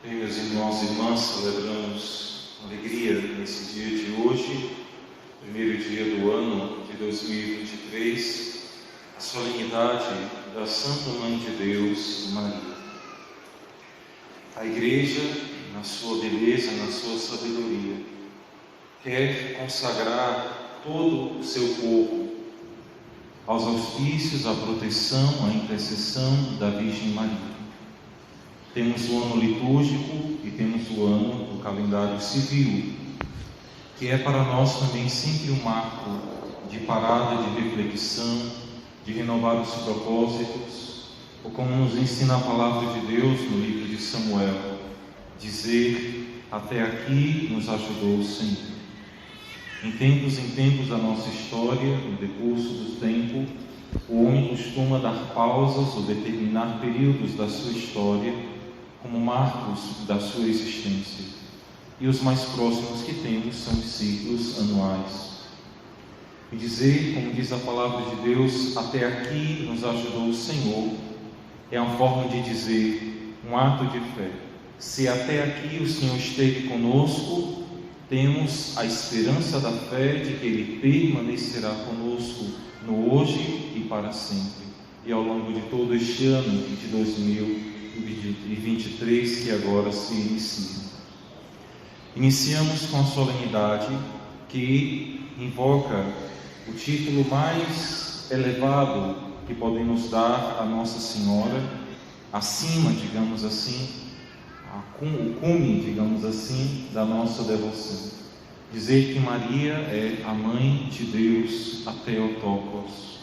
Bem, meus irmãos e irmãs, celebramos com alegria nesse dia de hoje, primeiro dia do ano de 2023, a solenidade da Santa Mãe de Deus, Maria. A Igreja, na sua beleza, na sua sabedoria, quer consagrar todo o seu povo aos auspícios, à proteção, à intercessão da Virgem Maria. Temos o ano litúrgico e temos o ano do calendário civil, que é para nós também sempre um marco de parada, de reflexão, de renovar os propósitos, ou como nos ensina a palavra de Deus no livro de Samuel, dizer: até aqui nos ajudou o Senhor. Em tempos da nossa história, no decurso do tempo, o homem costuma dar pausas ou determinar períodos da sua história como marcos da sua existência. E os mais próximos que temos são os ciclos anuais. E dizer, como diz a palavra de Deus, até aqui nos ajudou o Senhor, é uma forma de dizer, um ato de fé. Se até aqui o Senhor esteve conosco, temos a esperança da fé de que Ele permanecerá conosco no hoje e para sempre. E ao longo de todo este ano de 2023 que agora se inicia. Iniciamos com a solenidade que invoca o título mais elevado que podemos dar a Nossa Senhora, acima, digamos assim, o cume, digamos assim, da nossa devoção. Dizer que Maria é a Mãe de Deus, a Theotokos,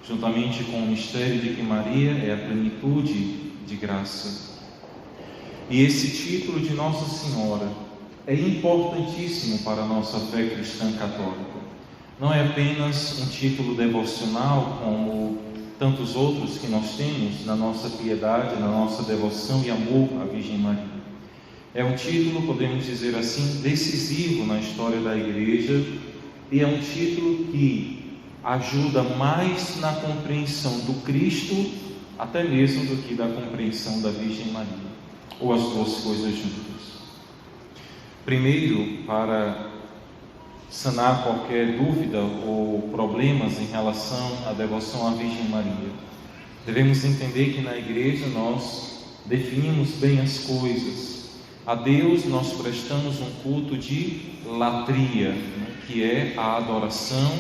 juntamente com o mistério de que Maria é a plenitude de graça. E esse título de Nossa Senhora é importantíssimo para a nossa fé cristã católica. Não é apenas um título devocional como tantos outros que nós temos na nossa piedade, na nossa devoção e amor à Virgem Maria. É um título, podemos dizer assim, decisivo na história da Igreja, e é um título que ajuda mais na compreensão do Cristo, até mesmo do que da compreensão da Virgem Maria, ou as duas coisas juntas. Primeiro, para sanar qualquer dúvida ou problemas em relação à devoção à Virgem Maria, devemos entender que na Igreja nós definimos bem as coisas. A Deus nós prestamos um culto de latria, que é a adoração,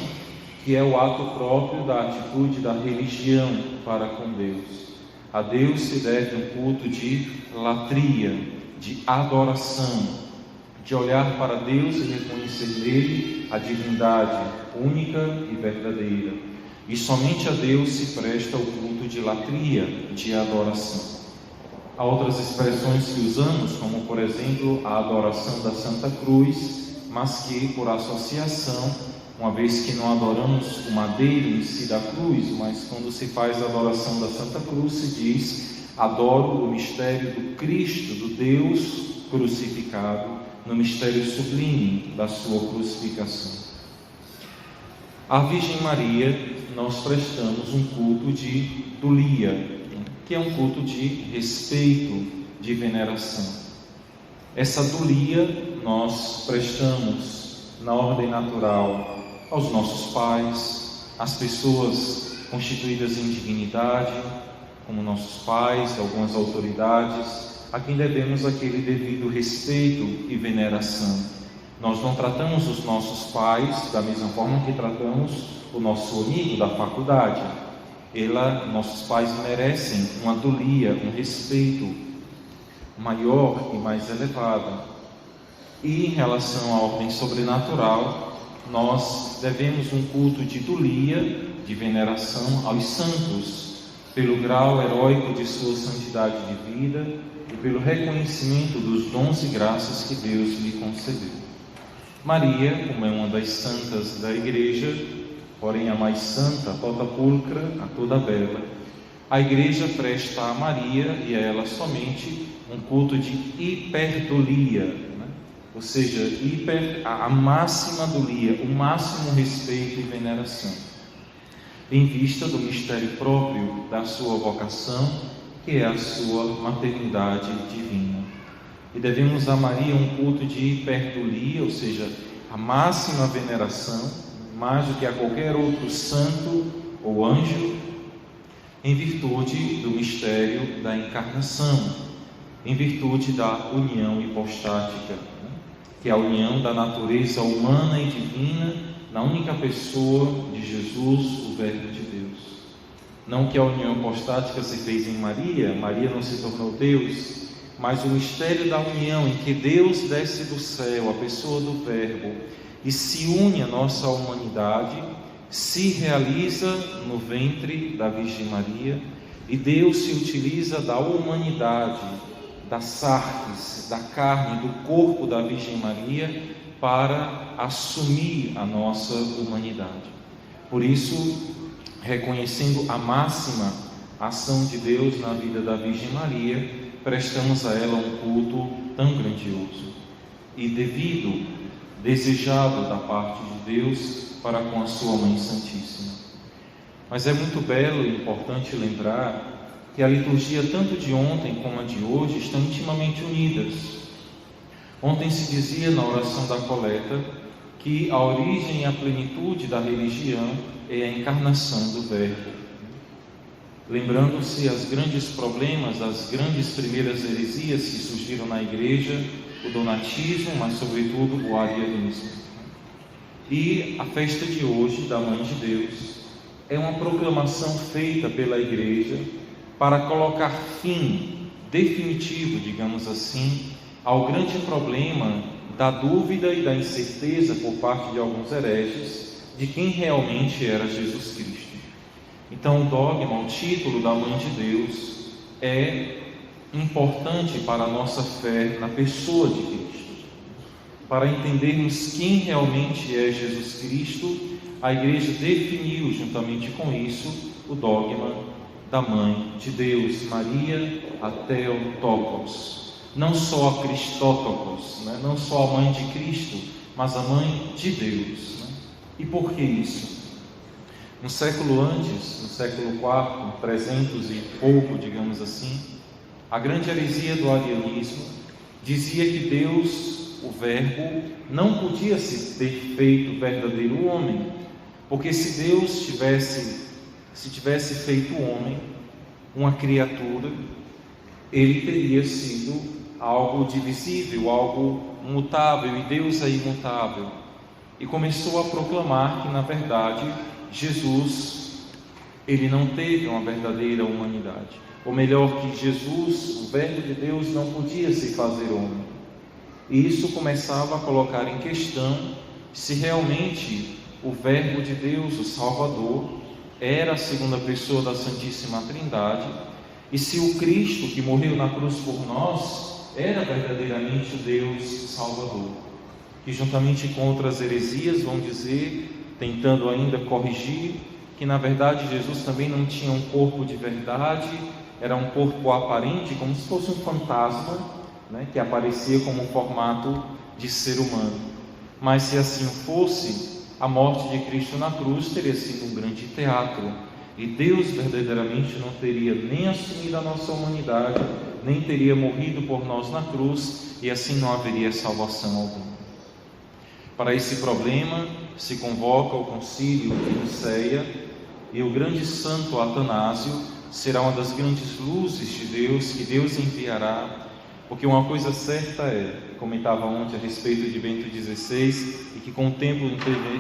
que é o ato próprio da atitude da religião para com Deus. A Deus se deve um culto de latria, de adoração, de olhar para Deus e reconhecer nele a divindade única e verdadeira. E somente a Deus se presta o culto de latria, de adoração. Há outras expressões que usamos, como por exemplo a adoração da Santa Cruz, mas que por associação, uma vez que não adoramos o madeiro em si da cruz, mas quando se faz a adoração da Santa Cruz, se diz: adoro o mistério do Cristo, do Deus crucificado, no mistério sublime da sua crucificação. À Virgem Maria nós prestamos um culto de dulia, que é um culto de respeito, de veneração. Essa dulia nós prestamos na ordem natural aos nossos pais, às pessoas constituídas em dignidade, como nossos pais, algumas autoridades, a quem devemos aquele devido respeito e veneração. Nós não tratamos os nossos pais da mesma forma que tratamos o nosso amigo da faculdade. Nossos pais merecem uma dulia, um respeito maior e mais elevado. E em relação à ordem sobrenatural, nós devemos um culto de dulia, de veneração aos santos, pelo grau heróico de sua santidade de vida e pelo reconhecimento dos dons e graças que Deus lhe concedeu. Maria, como é uma das santas da Igreja, porém a mais santa, tota pulcra, a toda bela, a Igreja presta a Maria e a ela somente um culto de hiperdulia, ou seja, a máxima dulia, o máximo respeito e veneração, em vista do mistério próprio da sua vocação, que é a sua maternidade divina. e devemos a Maria um culto de hiperdulia, ou seja, a máxima veneração, mais do que a qualquer outro santo ou anjo, em virtude do mistério da encarnação, em virtude da união hipostática, que é a união da natureza humana e divina na única pessoa de Jesus, o Verbo de Deus. Não que a união hipostática se fez em Maria, Maria não se tornou Deus, mas o mistério da união em que Deus desce do céu, a pessoa do Verbo, e se une à nossa humanidade, se realiza no ventre da Virgem Maria, e Deus se utiliza da humanidade, da sarx, da carne, do corpo da Virgem Maria, para assumir a nossa humanidade. Por isso, reconhecendo a máxima ação de Deus na vida da Virgem Maria, prestamos a ela um culto tão grandioso e devido, desejado da parte de Deus para com a sua Mãe Santíssima. Mas é muito belo e importante lembrar que a liturgia tanto de ontem como a de hoje estão intimamente unidas. Ontem se dizia na oração da coleta que a origem e a plenitude da religião é a encarnação do Verbo. Lembrando-se os grandes problemas, as grandes primeiras heresias que surgiram na Igreja, o donatismo, mas sobretudo o arianismo. E a festa de hoje, da Mãe de Deus, é uma proclamação feita pela Igreja para colocar fim definitivo, digamos assim, ao grande problema da dúvida e da incerteza por parte de alguns hereges de quem realmente era Jesus Cristo. Então, o dogma, o título da Mãe de Deus é importante para a nossa fé na pessoa de Cristo. Para entendermos quem realmente é Jesus Cristo, a Igreja definiu, juntamente com isso, o dogma da Mãe de Deus, Maria a Theotokos. Não só a Christotokos, não só a Mãe de Cristo, mas a Mãe de Deus. E por que isso? No século antes, no século IV, 300 e pouco, digamos assim, a grande heresia do arianismo dizia que Deus, o Verbo, não podia se ter feito verdadeiro homem, porque se Deus tivesse feito homem, uma criatura, ele teria sido algo divisível, algo mutável, e Deus é imutável. E começou a proclamar que, na verdade, Jesus, ele não teve uma verdadeira humanidade. Ou melhor, que Jesus, o Verbo de Deus, não podia se fazer homem. E isso começava a colocar em questão se realmente o Verbo de Deus, o Salvador, era a segunda pessoa da Santíssima Trindade, e se o Cristo que morreu na cruz por nós era verdadeiramente o Deus Salvador, que juntamente com outras heresias vão dizer, tentando ainda corrigir, que na verdade Jesus também não tinha um corpo de verdade, era um corpo aparente, como se fosse um fantasma, que aparecia como um formato de ser humano. Mas se assim fosse, a morte de Cristo na cruz teria sido um grande teatro, e Deus verdadeiramente não teria nem assumido a nossa humanidade, nem teria morrido por nós na cruz, e assim não haveria salvação alguma. Para esse problema se convoca o concílio de Nicéia, e o grande santo Atanásio será uma das grandes luzes de Deus que Deus enviará, porque uma coisa certa é, comentava ontem a respeito de Bento XVI, e que com o tempo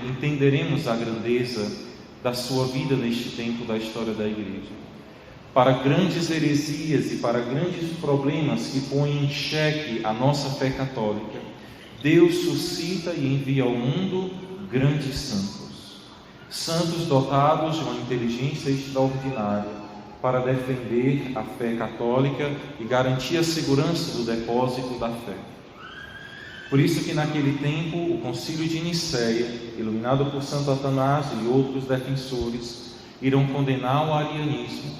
entenderemos a grandeza da sua vida neste tempo da história da Igreja. Para grandes heresias e para grandes problemas que põem em xeque a nossa fé católica, Deus suscita e envia ao mundo grandes santos dotados de uma inteligência extraordinária para defender a fé católica e garantir a segurança do depósito da fé. Por isso que naquele tempo o concílio de Nicéia, iluminado por Santo Atanásio e outros defensores, irão condenar o arianismo,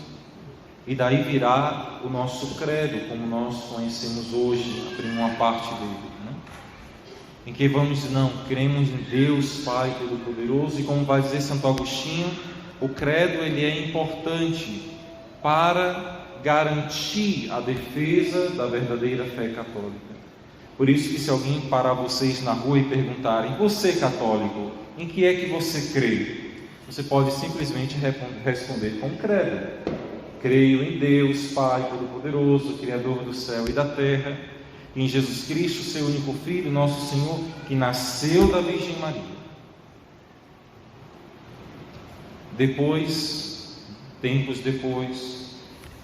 e daí virá o nosso credo, como nós conhecemos hoje, uma parte dele, em que vamos dizer, não, cremos em Deus Pai Todo-Poderoso, e como vai dizer Santo Agostinho, o credo ele é importante para garantir a defesa da verdadeira fé católica. Por isso que se alguém parar vocês na rua e perguntarem: você católico, em que é que você crê? Você pode simplesmente responder com o credo: creio em Deus, Pai Todo-Poderoso, Criador do céu e da terra, e em Jesus Cristo, seu único Filho, nosso Senhor, que nasceu da Virgem Maria. Depois, tempos depois,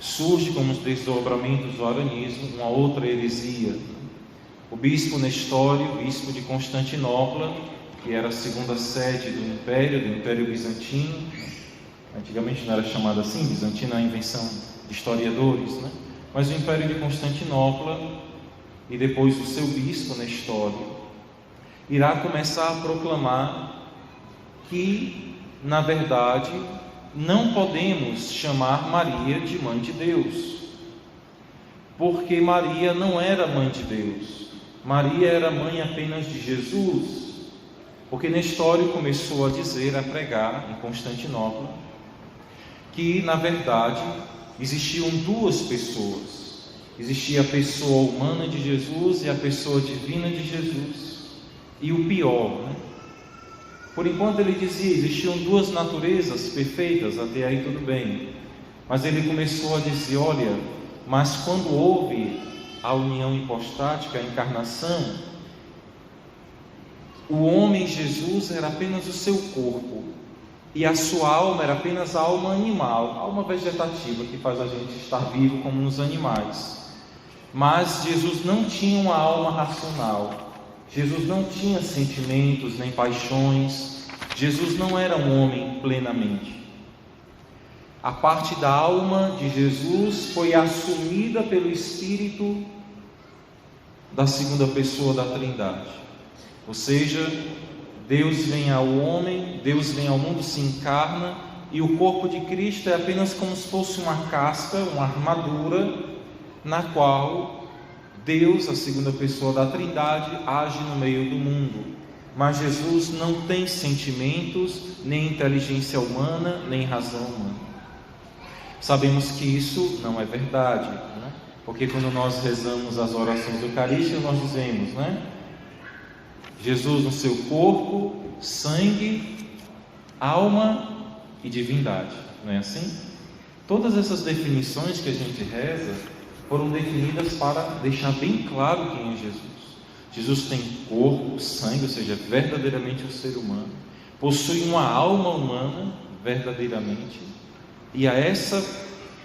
surge como os desdobramentos do arianismo uma outra heresia. O bispo Nestório, bispo de Constantinopla, que era a segunda sede do Império Bizantino, antigamente não era chamado assim, bizantino é uma invenção de historiadores, né? Mas o Império de Constantinopla, e depois o seu bispo Nestório, irá começar a proclamar que, na verdade, não podemos chamar Maria de mãe de Deus, porque Maria não era mãe de Deus, Maria era mãe apenas de Jesus, porque Nestório começou a dizer, a pregar em Constantinopla, que na verdade existiam duas pessoas, existia a pessoa humana de Jesus e a pessoa divina de Jesus, e o pior, né? Por enquanto ele dizia, existiam duas naturezas perfeitas, até aí tudo bem, mas ele começou a dizer, olha, mas quando houve a união hipostática, a encarnação, o homem Jesus era apenas o seu corpo, e a sua alma era apenas a alma animal, a alma vegetativa que faz a gente estar vivo como nos animais. Mas Jesus não tinha uma alma racional, Jesus não tinha sentimentos nem paixões, Jesus não era um homem plenamente. A parte da alma de Jesus foi assumida pelo Espírito da segunda pessoa da Trindade. Ou seja, Deus vem ao homem, Deus vem ao mundo, se encarna, e o corpo de Cristo é apenas como se fosse uma casca, uma armadura, na qual Deus, a segunda pessoa da Trindade, age no meio do mundo. Mas Jesus não tem sentimentos, nem inteligência humana, nem razão humana. Sabemos que isso não é verdade, né? Porque quando nós rezamos as orações eucarísticas, nós dizemos, né? Jesus no seu corpo, sangue, alma e divindade, não é assim? Todas essas definições que a gente reza foram definidas para deixar bem claro quem é Jesus. Jesus tem corpo, sangue, ou seja, verdadeiramente um ser humano, possui uma alma humana, verdadeiramente, e a essa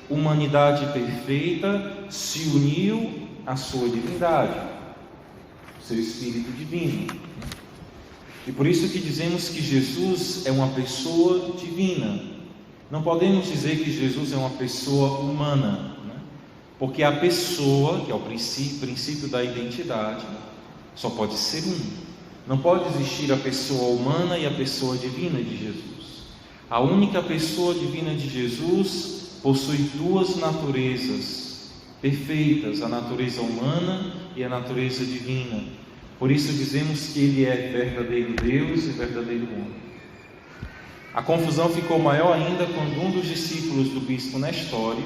humanidade perfeita se uniu a sua divindade, o seu Espírito divino. E por isso que dizemos que Jesus é uma pessoa divina. Não podemos dizer que Jesus é uma pessoa humana, né? Porque a pessoa, que é o princípio da identidade, só pode ser um. Não pode existir a pessoa humana e a pessoa divina de Jesus. A única pessoa divina de Jesus possui duas naturezas perfeitas, a natureza humana e a natureza divina. Por isso dizemos que Ele é verdadeiro Deus e verdadeiro homem. A confusão ficou maior ainda quando um dos discípulos do bispo Nestório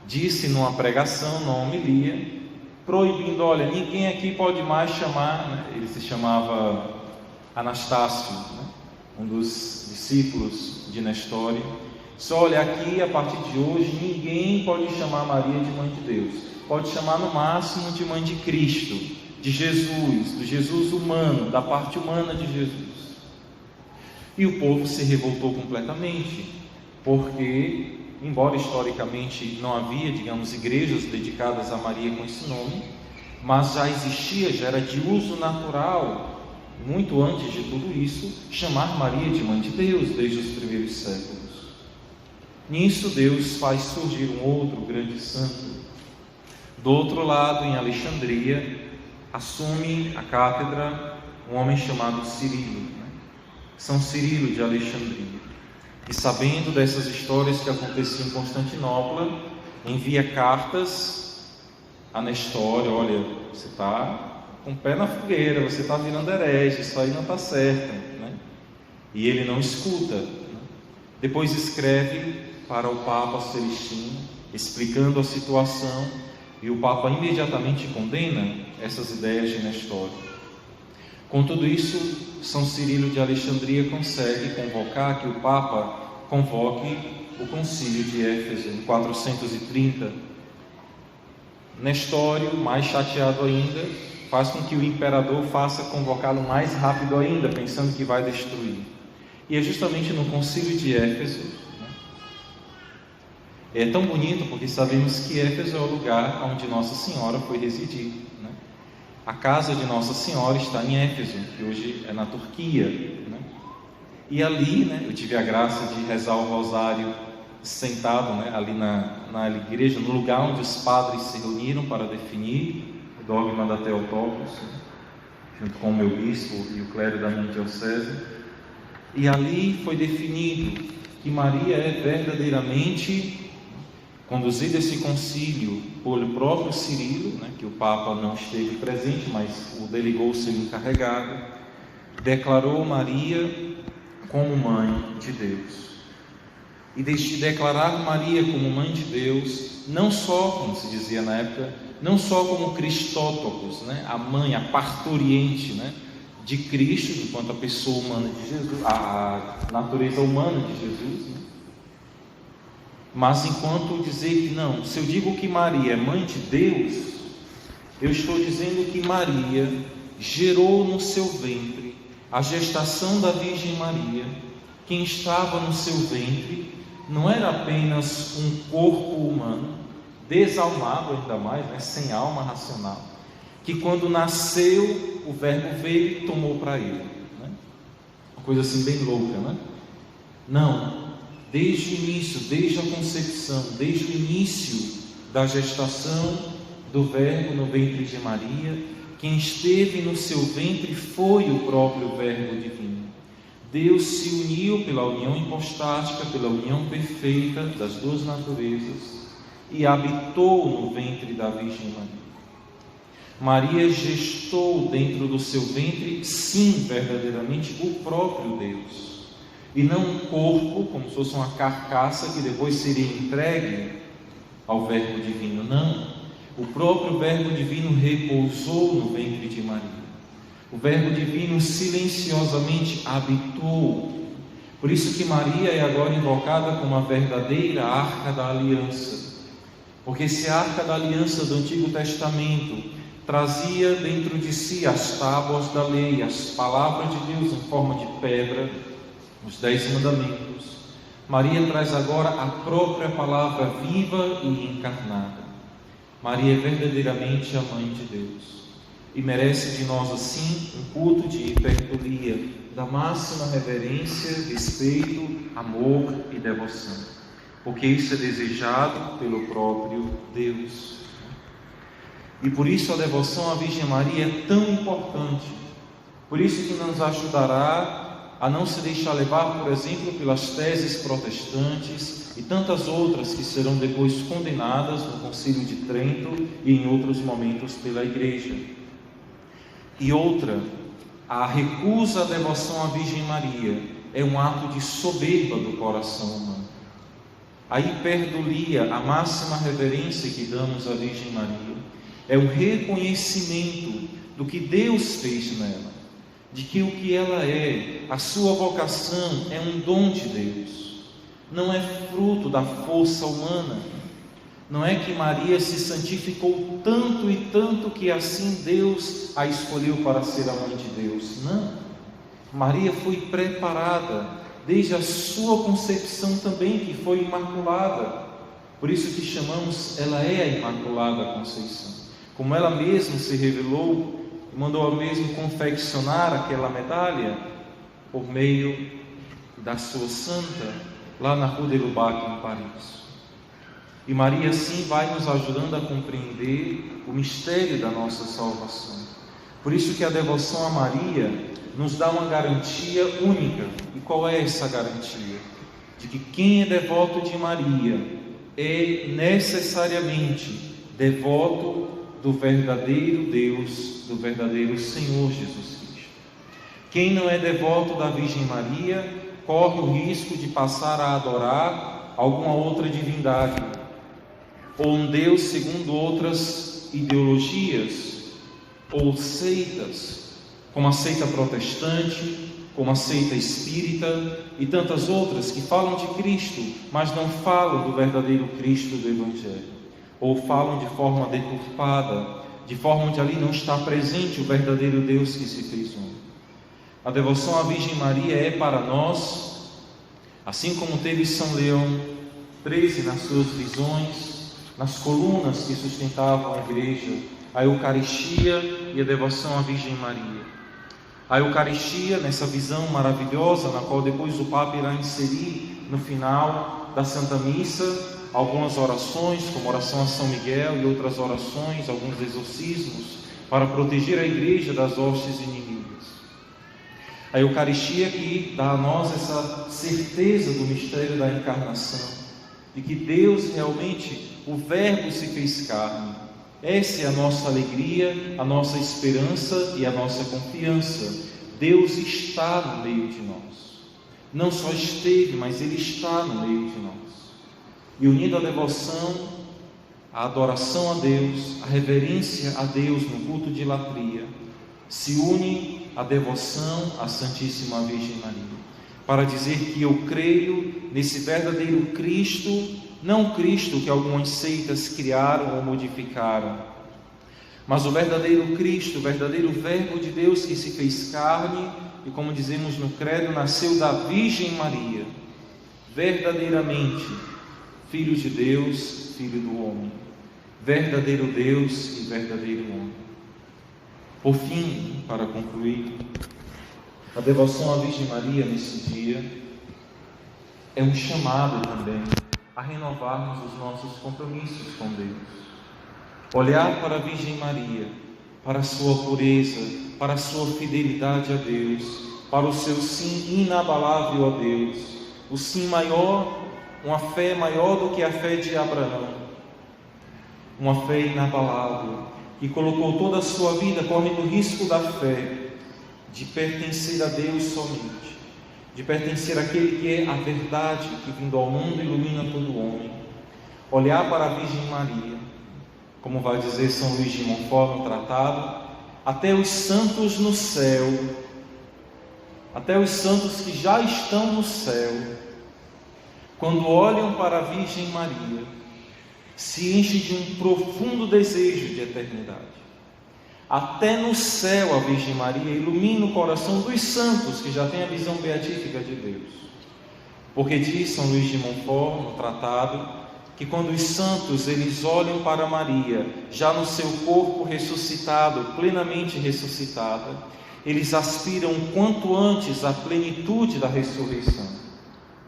disse numa pregação, numa homilia, proibindo, olha, ninguém aqui pode mais chamar, né? Ele se chamava Anastácio, né? Um dos discípulos de Nestório. Só olha, aqui a partir de hoje ninguém pode chamar Maria de mãe de Deus, pode chamar no máximo de mãe de Cristo, de Jesus, do Jesus humano, da parte humana de Jesus. E o povo se revoltou completamente, porque, embora historicamente não havia, digamos, igrejas dedicadas a Maria com esse nome, mas já existia, já era de uso natural, muito antes de tudo isso, chamar Maria de mãe de Deus, desde os primeiros séculos. Nisso Deus faz surgir um outro grande santo. Do outro lado, em Alexandria, assume a cátedra um homem chamado Cirilo, né? São Cirilo de Alexandria. E sabendo dessas histórias que aconteciam em Constantinopla, envia cartas a Nestório, olha, você está com o pé na fogueira, você está virando herege, isso aí não está certo, né? E ele não escuta, né? Depois escreve para o Papa Celestino, explicando a situação, E o Papa imediatamente condena essas ideias de Nestório. Com tudo isso, São Cirilo de Alexandria consegue convocar que o Papa convoque o concílio de Éfeso em 430. Nestório, mais chateado ainda, faz com que o imperador faça convocá-lo mais rápido ainda, pensando que vai destruir. E é justamente no concílio de Éfeso, é tão bonito porque sabemos que Éfeso é o lugar onde Nossa Senhora foi residir, né? A casa de Nossa Senhora está em Éfeso, que hoje é na Turquia, né? E ali, né, eu tive a graça de rezar o rosário sentado, né, ali na igreja, no lugar onde os padres se reuniram para definir o dogma da Theotokos, né, junto com o meu bispo e o clero da minha diocese. E ali foi definido que Maria é verdadeiramente, conduzido esse concílio pelo próprio Cirilo, né, que o Papa não esteve presente, mas o delegou ser encarregado, declarou Maria como mãe de Deus. E de declarar Maria como mãe de Deus, não só, como se dizia na época, não só como Christotokos, né, a mãe, a parturiente, né, de Cristo, enquanto a pessoa humana de Jesus, a natureza humana de Jesus, né, mas enquanto dizer que não, se eu digo que Maria é mãe de Deus, eu estou dizendo que Maria gerou no seu ventre a gestação da Virgem Maria. Quem estava no seu ventre não era apenas um corpo humano, desalmado ainda mais, né, sem alma racional, que quando nasceu o Verbo veio e tomou para ele, né? Uma coisa assim bem louca, né? Não. Desde o início, desde a concepção, desde o início da gestação do Verbo no ventre de Maria, quem esteve no seu ventre foi o próprio Verbo divino. Deus se uniu pela união hipostática, pela união perfeita das duas naturezas e habitou no ventre da Virgem Maria. Maria gestou dentro do seu ventre, sim, verdadeiramente, o próprio Deus. E não um corpo, como se fosse uma carcaça que depois seria entregue ao Verbo divino. Não, o próprio Verbo divino repousou no ventre de Maria. O Verbo divino silenciosamente habitou. Por isso que Maria é agora invocada como a verdadeira Arca da Aliança. Porque se a Arca da Aliança do Antigo Testamento trazia dentro de si as tábuas da lei, as palavras de Deus em forma de pedra, os 10 mandamentos, Maria traz agora a própria palavra viva e encarnada. Maria é verdadeiramente a mãe de Deus e merece de nós assim um culto de hiperbolia, da máxima reverência, respeito, amor e devoção, porque isso é desejado pelo próprio Deus. E por isso a devoção à Virgem Maria é tão importante, por isso que nos ajudará a não se deixar levar, por exemplo, pelas teses protestantes e tantas outras que serão depois condenadas no Concílio de Trento e em outros momentos pela Igreja. E outra, a recusa à devoção à Virgem Maria é um ato de soberba do coração humano. A hiperdulia, a máxima reverência que damos à Virgem Maria, é um reconhecimento do que Deus fez nela, de que o que ela é, a sua vocação, é um dom de Deus, não é fruto da força humana. Não é que Maria se santificou tanto e tanto que assim Deus a escolheu para ser a mãe de Deus. Não, Maria foi preparada desde a sua concepção também, que foi imaculada. Por isso que chamamos, ela é a Imaculada Conceição. Como ela mesma se revelou, mandou mesmo confeccionar aquela medalha por meio da sua santa, lá na Rue de Lubac, em Paris. E Maria assim vai nos ajudando a compreender o mistério da nossa salvação. Por isso que a devoção a Maria nos dá uma garantia única. E qual é essa garantia? De que quem é devoto de Maria é necessariamente devoto do verdadeiro Deus, do verdadeiro Senhor Jesus Cristo. Quem não é devoto da Virgem Maria corre o risco de passar a adorar alguma outra divindade, ou um Deus segundo outras ideologias ou seitas, como a seita protestante, como a seita espírita e tantas outras que falam de Cristo, mas não falam do verdadeiro Cristo do Evangelho, ou falam de forma deturpada, de forma onde ali não está presente o verdadeiro Deus que se fez homem. A devoção à Virgem Maria é para nós, assim como teve São Leão XIII nas suas visões, nas colunas que sustentavam a igreja, a Eucaristia e a devoção à Virgem Maria. A Eucaristia, nessa visão maravilhosa, na qual depois o Papa irá inserir no final da Santa Missa algumas orações, como oração a São Miguel e outras orações, alguns exorcismos, para proteger a igreja das hostes inimigas. A Eucaristia que dá a nós essa certeza do mistério da encarnação, de que Deus realmente, o Verbo se fez carne. Essa é a nossa alegria, a nossa esperança e a nossa confiança. Deus está no meio de nós. Não só esteve, mas Ele está no meio de nós. E unindo a devoção, a adoração a Deus, a reverência a Deus no culto de latria, se une a devoção à Santíssima Virgem Maria, para dizer que eu creio nesse verdadeiro Cristo, não o Cristo que algumas seitas criaram ou modificaram, mas o verdadeiro Cristo, o verdadeiro Verbo de Deus que se fez carne e, como dizemos no credo, nasceu da Virgem Maria, verdadeiramente Filho de Deus, Filho do homem, verdadeiro Deus e verdadeiro homem. Por fim, para concluir, a devoção à Virgem Maria nesse dia é um chamado também a renovarmos os nossos compromissos com Deus. Olhar para a Virgem Maria, para a sua pureza, para a sua fidelidade a Deus, para o seu sim inabalável a Deus, o sim maior, uma fé maior do que a fé de Abraão, uma fé inabalável, que colocou toda a sua vida correndo o risco da fé, de pertencer a Deus somente, de pertencer àquele que é a verdade, que vindo ao mundo ilumina todo homem. Olhar para a Virgem Maria, como vai dizer São Luís de Montfort no tratado, até os santos no céu, até os santos que já estão no céu, quando olham para a Virgem Maria, se enchem de um profundo desejo de eternidade. Até no céu a Virgem Maria ilumina o coração dos santos que já têm a visão beatífica de Deus. Porque diz São Luís de Montfort no tratado que quando os santos eles olham para Maria, já no seu corpo ressuscitado, plenamente ressuscitada, eles aspiram quanto antes à plenitude da ressurreição.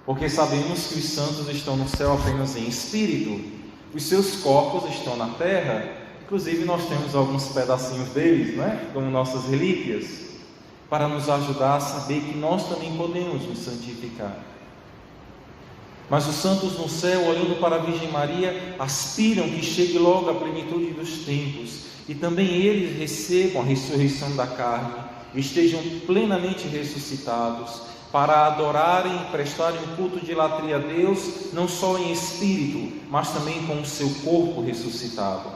Porque sabemos que os santos estão no céu apenas em espírito, os seus corpos estão na terra. Inclusive nós temos alguns pedacinhos deles, como nossas relíquias, para nos ajudar a saber que nós também podemos nos santificar. Mas os santos no céu, olhando para a Virgem Maria, aspiram que chegue logo a plenitude dos tempos, e também eles recebam a ressurreição da carne, e estejam plenamente ressuscitados, para adorarem e prestarem um culto de latria a Deus, não só em espírito, mas também com o seu corpo ressuscitado.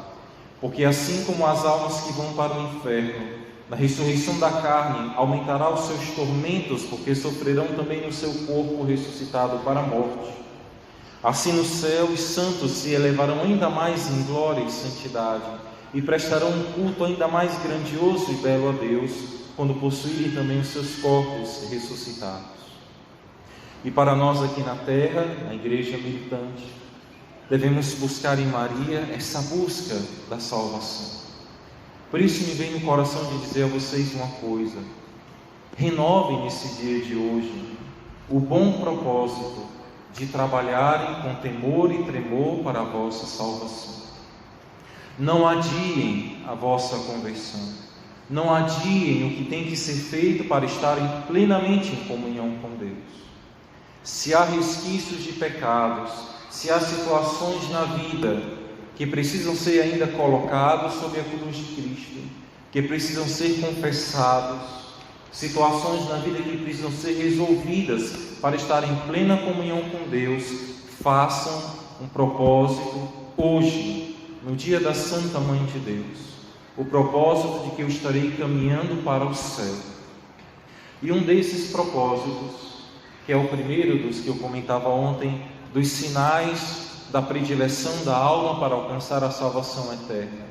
Porque assim como as almas que vão para o inferno, na ressurreição da carne, aumentará os seus tormentos, porque sofrerão também no seu corpo ressuscitado para a morte. Assim no céu os santos se elevarão ainda mais em glória e santidade, e prestarão um culto ainda mais grandioso e belo a Deus, quando possuírem também os seus corpos ressuscitados. E para nós aqui na terra, na igreja militante, devemos buscar em Maria essa busca da salvação. Por isso me vem no coração de dizer a vocês uma coisa: renovem nesse dia de hoje o bom propósito de trabalharem com temor e tremor para a vossa salvação. Não adiem a vossa conversão. Não adiem o que tem que ser feito para estarem plenamente em comunhão com Deus. Se há resquícios de pecados, se há situações na vida que precisam ser ainda colocados sob a cruz de Cristo, que precisam ser confessados, situações na vida que precisam ser resolvidas para estar em plena comunhão com Deus, façam um propósito hoje, no dia da Santa Mãe de Deus, o propósito de que eu estarei caminhando para o céu. E um desses propósitos, que é o primeiro dos que eu comentava ontem, dos sinais da predileção da alma para alcançar a salvação eterna,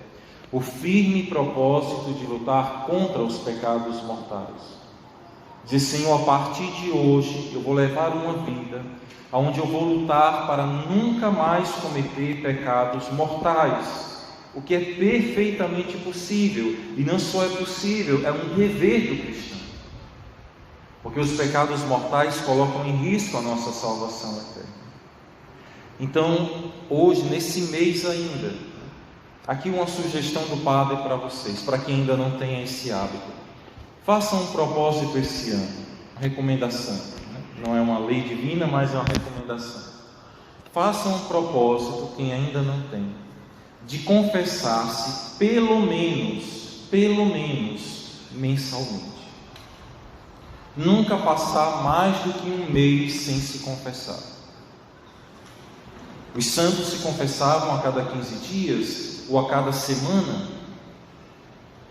o firme propósito de lutar contra os pecados mortais. Diz: Senhor, a partir de hoje eu vou levar uma vida onde eu vou lutar para nunca mais cometer pecados mortais, o que é perfeitamente possível, e não só é possível, é um dever do cristão, porque os pecados mortais colocam em risco a nossa salvação eterna. Então, hoje, nesse mês ainda, aqui uma sugestão do Padre para vocês, para quem ainda não tem esse hábito: façam um propósito esse ano, uma recomendação, né? Não é uma lei divina, mas é uma recomendação. Façam um propósito, quem ainda não tem, de confessar-se pelo menos mensalmente. Nunca passar mais do que um mês sem se confessar. Os santos se confessavam a cada 15 dias ou a cada semana.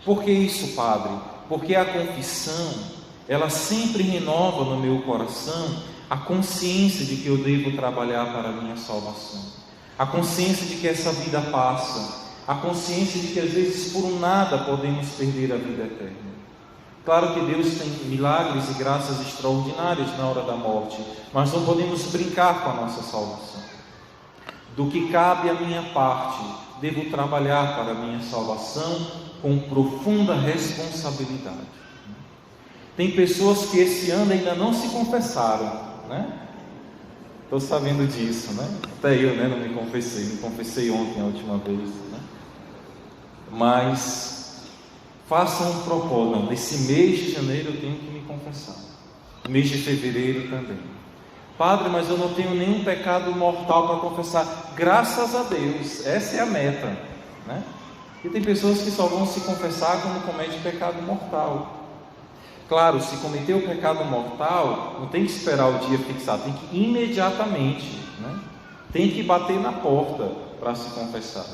Por que isso, Padre? Porque a confissão, ela sempre renova no meu coração a consciência de que eu devo trabalhar para a minha salvação, a consciência de que essa vida passa, a consciência de que às vezes por um nada podemos perder a vida eterna. Claro que Deus tem milagres e graças extraordinárias na hora da morte, mas não podemos brincar com a nossa salvação. Do que cabe à minha parte, devo trabalhar para a minha salvação com profunda responsabilidade. Tem pessoas que esse ano ainda não se confessaram, né? Estou sabendo disso, né? Até eu, né, não me confessei ontem a última vez, né? Mas façam um propósito: não, nesse mês de janeiro eu tenho que me confessar, mês de fevereiro também. Padre, mas eu não tenho nenhum pecado mortal para confessar. Graças a Deus, essa é a meta, né? E tem pessoas que só vão se confessar quando cometem pecado mortal. Claro, se cometer o pecado mortal, não tem que esperar o dia fixado, tem que imediatamente, né? Tem que bater na porta para se confessar.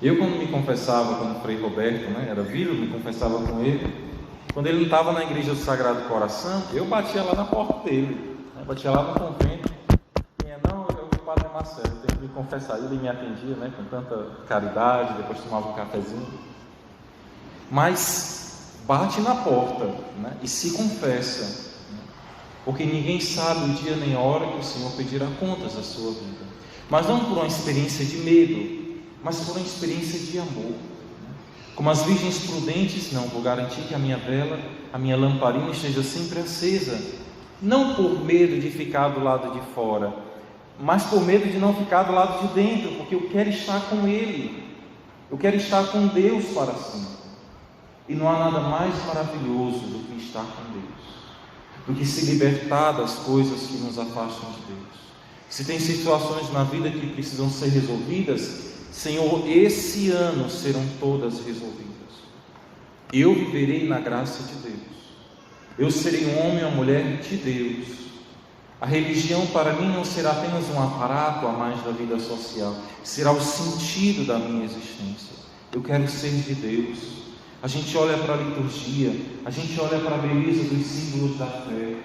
Eu, quando me confessava com o Frei Roberto, né, era vivo, me confessava com ele. Quando ele não estava na igreja do Sagrado Coração, eu batia lá na porta dele, né? Batia lá no convento. Não, eu o Padre Marcelo, eu tenho que me confessar. Ele me atendia, né, com tanta caridade, depois tomava um cafezinho. Mas bate na porta, né, e se confessa, né, porque ninguém sabe o dia nem a hora que o Senhor pedirá contas da sua vida. Mas não por uma experiência de medo, mas por uma experiência de amor, né? Como as virgens prudentes, não, vou garantir que a minha vela, a minha lamparina esteja sempre acesa, não por medo de ficar do lado de fora, mas por medo de não ficar do lado de dentro, porque eu quero estar com Ele, eu quero estar com Deus para sempre. E não há nada mais maravilhoso do que estar com Deus, do que se libertar das coisas que nos afastam de Deus. Se tem situações na vida que precisam ser resolvidas, Senhor, esse ano serão todas resolvidas. Eu viverei na graça de Deus. Eu serei um homem ou mulher de Deus. A religião para mim não será apenas um aparato a mais da vida social, será o sentido da minha existência. Eu quero ser de Deus. A gente olha para a liturgia, a gente olha para a beleza dos símbolos da fé,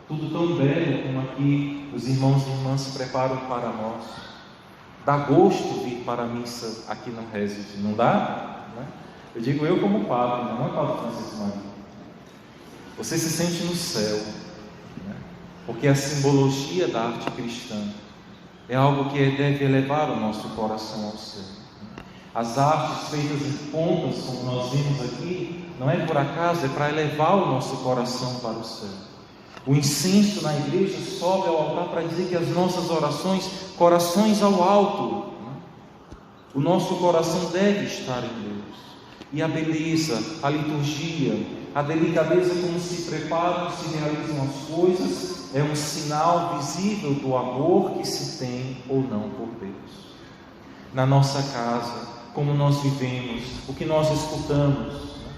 tudo tão belo como aqui os irmãos e irmãs se preparam para nós. Dá gosto vir para a missa aqui no Reside, não dá? Né? Eu digo eu como padre, não é Padre Francisco Maria. Você se sente no céu, né? Porque a simbologia da arte cristã é algo que deve elevar o nosso coração ao céu. As artes feitas em pontas, como nós vimos aqui, não é por acaso, é para elevar o nosso coração para o céu. O incenso na igreja sobe ao altar para dizer que as nossas orações, corações ao alto, né? O nosso coração deve estar em Deus. E a beleza, a liturgia, a delicadeza como se preparam, se realizam as coisas, é um sinal visível do amor que se tem ou não por Deus. Na nossa casa, como nós vivemos, o que nós escutamos, né?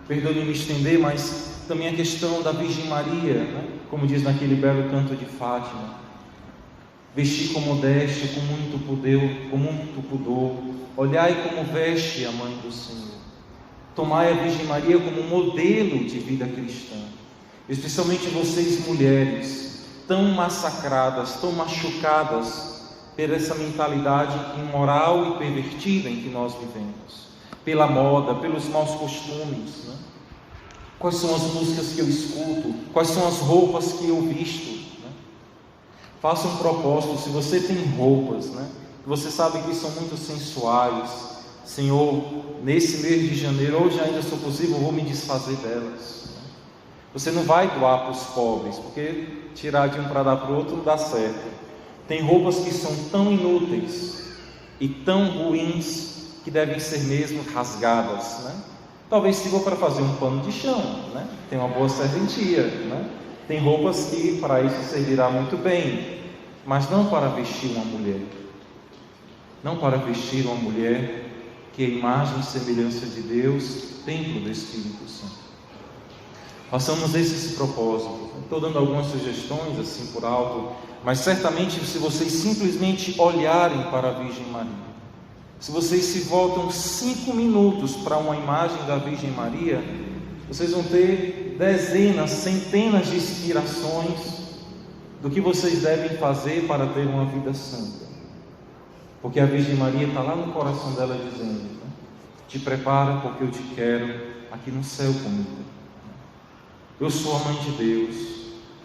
Perdoe-me estender, mas também a questão da Virgem Maria, né? Como diz naquele belo canto de Fátima, vestir com modéstia, com muito pudor. Olhai como veste a mãe do Senhor. Tomai a Virgem Maria como modelo de vida cristã. Especialmente vocês mulheres, tão massacradas, tão machucadas por essa mentalidade imoral e pervertida em que nós vivemos, pela moda, pelos maus costumes, né? Quais são as músicas que eu escuto? Quais são as roupas que eu visto? Né? Faça um propósito, se você tem roupas, né, que você sabe que são muito sensuais, Senhor, nesse mês de janeiro, hoje ainda se possível, eu vou me desfazer delas. Você não vai doar para os pobres, porque tirar de um para dar para o outro não dá certo. Tem roupas que são tão inúteis e tão ruins que devem ser mesmo rasgadas, né? Talvez sirva para fazer um pano de chão, né? Tem uma boa serventia, né? Tem roupas que para isso servirá muito bem, mas não para vestir uma mulher. Não para vestir uma mulher que é a imagem e semelhança de Deus, templo do Espírito Santo. Façamos esse propósito. Estou dando algumas sugestões assim por alto, mas certamente se vocês simplesmente olharem para a Virgem Maria, se vocês se voltam 5 minutos para uma imagem da Virgem Maria, vocês vão ter dezenas, centenas de inspirações do que vocês devem fazer para ter uma vida santa. Porque a Virgem Maria está lá no coração dela dizendo, né? Te prepara porque eu te quero aqui no céu comigo. Eu sou a mãe de Deus,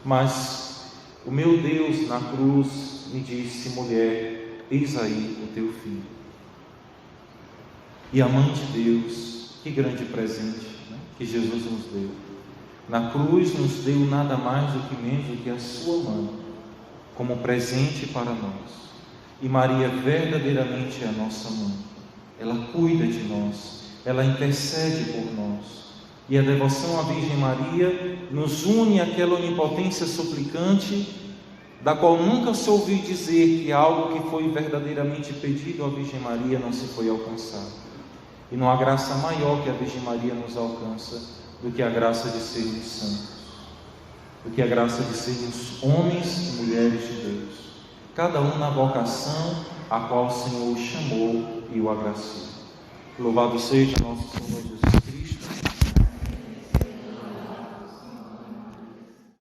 mas o meu Deus na cruz me disse, mulher, eis aí o teu filho. E a mãe de Deus, que grande presente, né, que Jesus nos deu. Na cruz nos deu nada mais do que menos do que a sua mãe, como presente para nós. E Maria verdadeiramente é a nossa mãe. Ela cuida de nós, ela intercede por nós. E a devoção à Virgem Maria nos une àquela onipotência suplicante, da qual nunca se ouviu dizer que algo que foi verdadeiramente pedido à Virgem Maria não se foi alcançado. E não há graça maior que a Virgem Maria nos alcança do que a graça de sermos santos, do que a graça de sermos homens e mulheres de Deus, cada um na vocação a qual o Senhor o chamou e o agraciou. Louvado seja nosso Senhor Jesus.